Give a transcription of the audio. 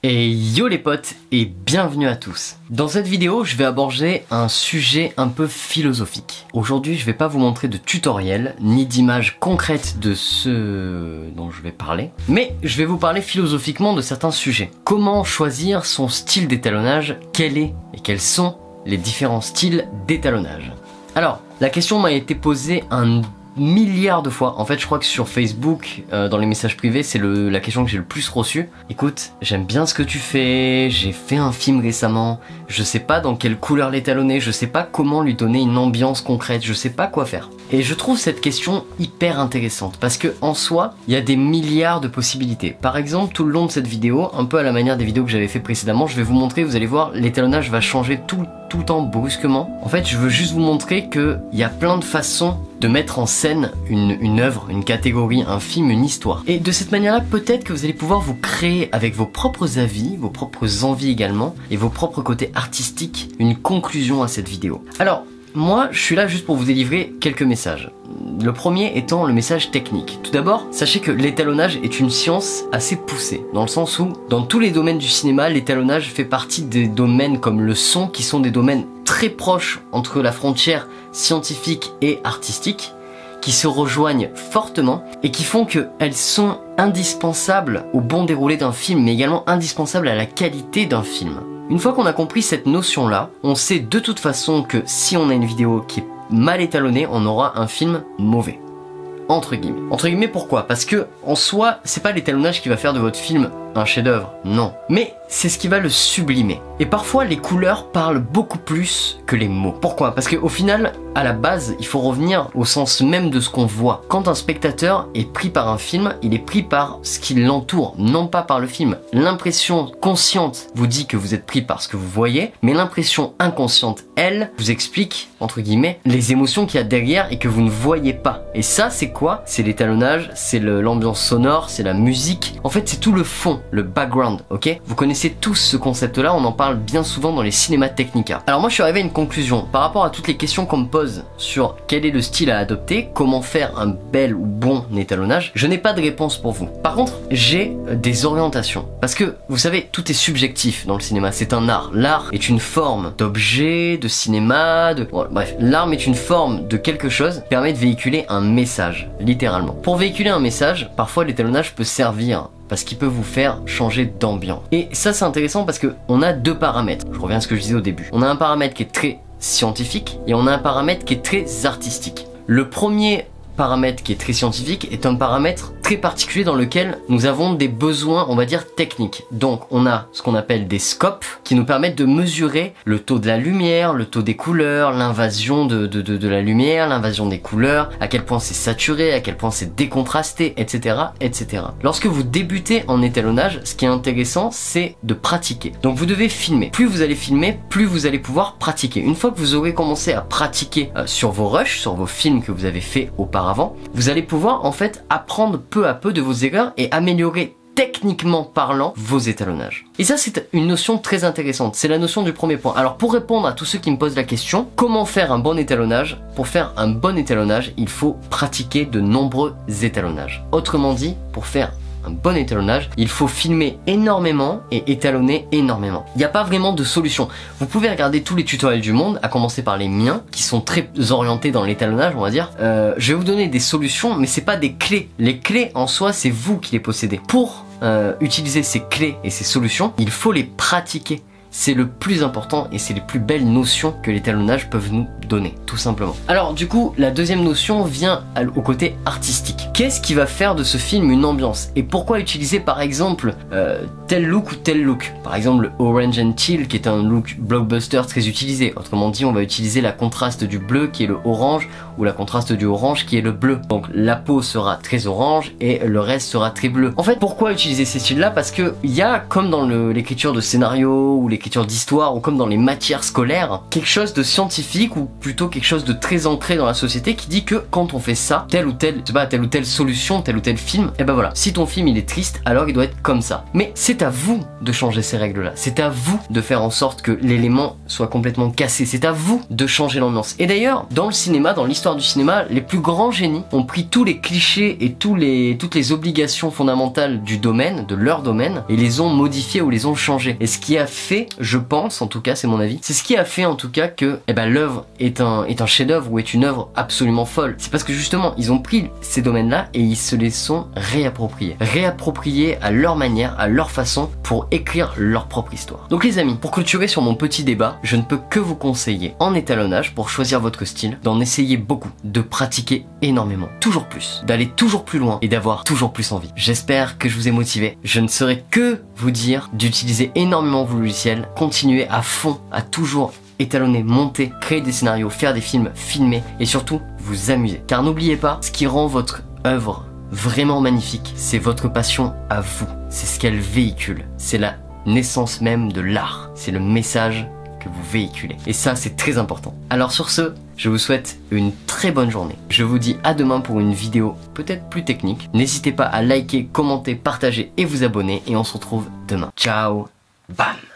Et yo les potes et bienvenue à tous. Dans cette vidéo, je vais aborder un sujet un peu philosophique. Aujourd'hui, je vais pas vous montrer de tutoriel ni d'images concrètes de ce dont je vais parler, mais je vais vous parler philosophiquement de certains sujets. Comment choisir son style d'étalonnage? Quel est et quels sont les différents styles d'étalonnage? Alors, la question m'a été posée un milliard de fois. En fait, je crois que sur Facebook, dans les messages privés, c'est la question que j'ai le plus reçue. Écoute, j'aime bien ce que tu fais, j'ai fait un film récemment, je sais pas dans quelle couleur l'étalonner, je sais pas comment lui donner une ambiance concrète, je sais pas quoi faire. Et je trouve cette question hyper intéressante parce que en soi, il y a des milliards de possibilités. Par exemple, tout le long de cette vidéo, un peu à la manière des vidéos que j'avais fait précédemment, je vais vous montrer, vous allez voir, l'étalonnage va changer tout le temps brusquement. En fait, je veux juste vous montrer qu'il y a plein de façons de mettre en scène une œuvre, une catégorie, un film, une histoire. Et de cette manière-là, peut-être que vous allez pouvoir vous créer avec vos propres avis, vos propres envies également, et vos propres côtés artistiques, une conclusion à cette vidéo. Alors, moi, je suis là juste pour vous délivrer quelques messages. Le premier étant le message technique. Tout d'abord, sachez que l'étalonnage est une science assez poussée, dans le sens où, dans tous les domaines du cinéma, l'étalonnage fait partie des domaines comme le son, qui sont des domaines très proches entre la frontière scientifique et artistique, qui se rejoignent fortement et qui font qu'elles sont indispensables au bon déroulé d'un film, mais également indispensables à la qualité d'un film. Une fois qu'on a compris cette notion-là, on sait de toute façon que si on a une vidéo qui est mal étalonnée, on aura un film mauvais. Entre guillemets. Entre guillemets, pourquoi? Parce que, en soi, c'est pas l'étalonnage qui va faire de votre film un chef-d'œuvre, non. Mais c'est ce qui va le sublimer. Et parfois, les couleurs parlent beaucoup plus que les mots. Pourquoi? Parce qu'au final, à la base, il faut revenir au sens même de ce qu'on voit. Quand un spectateur est pris par un film, il est pris par ce qui l'entoure, non pas par le film. L'impression consciente vous dit que vous êtes pris par ce que vous voyez, mais l'impression inconsciente, elle, vous explique, entre guillemets, les émotions qu'il y a derrière et que vous ne voyez pas. Et ça, c'est quoi? C'est l'étalonnage, c'est l'ambiance sonore, c'est la musique. En fait, c'est tout le fond, le background, ok? Vous connaissez tous ce concept-là, on en parle bien souvent dans les cinémas technica. Alors moi, je suis arrivé à une conclusion. Par rapport à toutes les questions qu'on me pose sur quel est le style à adopter, comment faire un bel ou bon étalonnage, je n'ai pas de réponse pour vous. Par contre, j'ai des orientations. Parce que, vous savez, tout est subjectif dans le cinéma, c'est un art. L'art est une forme d'objet, de cinéma, Bon, bref, l'art est une forme de quelque chose qui permet de véhiculer un message, littéralement. Pour véhiculer un message, parfois l'étalonnage peut servir parce qu'il peut vous faire changer d'ambiance. Et ça, c'est intéressant parce que on a deux paramètres. Je reviens à ce que je disais au début. On a un paramètre qui est très scientifique et on a un paramètre qui est très artistique. Le premier paramètre qui est très scientifique est un paramètre très particulier dans lequel nous avons des besoins, on va dire, techniques. Donc on a ce qu'on appelle des scopes qui nous permettent de mesurer le taux de la lumière, le taux des couleurs, l'invasion de la lumière, l'invasion des couleurs, à quel point c'est saturé, à quel point c'est décontrasté, etc., etc. Lorsque vous débutez en étalonnage, ce qui est intéressant, c'est de pratiquer. Donc vous devez filmer. Plus vous allez filmer, plus vous allez pouvoir pratiquer. Une fois que vous aurez commencé à pratiquer sur vos rushs, sur vos films que vous avez fait auparavant, vous allez pouvoir en fait apprendre peu à peu de vos erreurs et améliorer techniquement parlant vos étalonnages. Et ça, c'est une notion très intéressante, c'est la notion du premier point. Alors pour répondre à tous ceux qui me posent la question, comment faire un bon étalonnage? Pour faire un bon étalonnage, il faut pratiquer de nombreux étalonnages. Autrement dit, pour faire un bon étalonnage, il faut filmer énormément et étalonner énormément. Il n'y a pas vraiment de solution. Vous pouvez regarder tous les tutoriels du monde, à commencer par les miens, qui sont très orientés dans l'étalonnage, on va dire. Je vais vous donner des solutions, mais c'est pas des clés. Les clés en soi, c'est vous qui les possédez. Pour utiliser ces clés et ces solutions, il faut les pratiquer. C'est le plus important et c'est les plus belles notions que l'étalonnage peuvent nous donner, tout simplement. Alors du coup, la deuxième notion vient au côté artistique. Qu'est-ce qui va faire de ce film une ambiance? Et pourquoi utiliser par exemple tel look ou tel look? Par exemple le Orange and Teal qui est un look blockbuster très utilisé. Autrement dit, on va utiliser la contraste du bleu qui est le orange ou la contraste du orange qui est le bleu. Donc la peau sera très orange et le reste sera très bleu. En fait, pourquoi utiliser ces styles-là? Parce que il y a, comme dans l'écriture de scénario ou l'écriture l'écriture d'histoire ou comme dans les matières scolaires, quelque chose de scientifique ou plutôt quelque chose de très ancré dans la société qui dit que quand on fait ça, telle ou telle solution, tel ou tel film, et ben voilà, si ton film il est triste, alors il doit être comme ça. Mais c'est à vous de changer ces règles-là, c'est à vous de faire en sorte que l'élément soit complètement cassé, c'est à vous de changer l'ambiance. Et d'ailleurs, dans le cinéma, dans l'histoire du cinéma, les plus grands génies ont pris tous les clichés et toutes les obligations fondamentales du domaine, de leur domaine, et les ont modifiés ou les ont changés. Et ce qui a fait, je pense, en tout cas c'est mon avis, c'est ce qui a fait en tout cas que l'œuvre est un chef-d'œuvre ou est une œuvre absolument folle. C'est parce que justement, ils ont pris ces domaines-là et ils se les sont réappropriés à leur manière, à leur façon, pour écrire leur propre histoire. Donc les amis, pour clôturer sur mon petit débat, je ne peux que vous conseiller, en étalonnage, pour choisir votre style, d'en essayer beaucoup, de pratiquer énormément, toujours plus, d'aller toujours plus loin et d'avoir toujours plus envie. J'espère que je vous ai motivé. Je ne saurais que vous dire d'utiliser énormément vos logiciels, continuer à fond, à toujours étalonner, monter, créer des scénarios, faire des films, filmer et surtout vous amuser. Car n'oubliez pas, ce qui rend votre œuvre vraiment magnifique, c'est votre passion à vous. C'est ce qu'elle véhicule. C'est la naissance même de l'art. C'est le message que vous véhiculez. Et ça, c'est très important. Alors sur ce, je vous souhaite une très bonne journée. Je vous dis à demain pour une vidéo peut-être plus technique. N'hésitez pas à liker, commenter, partager et vous abonner. Et on se retrouve demain. Ciao, bam!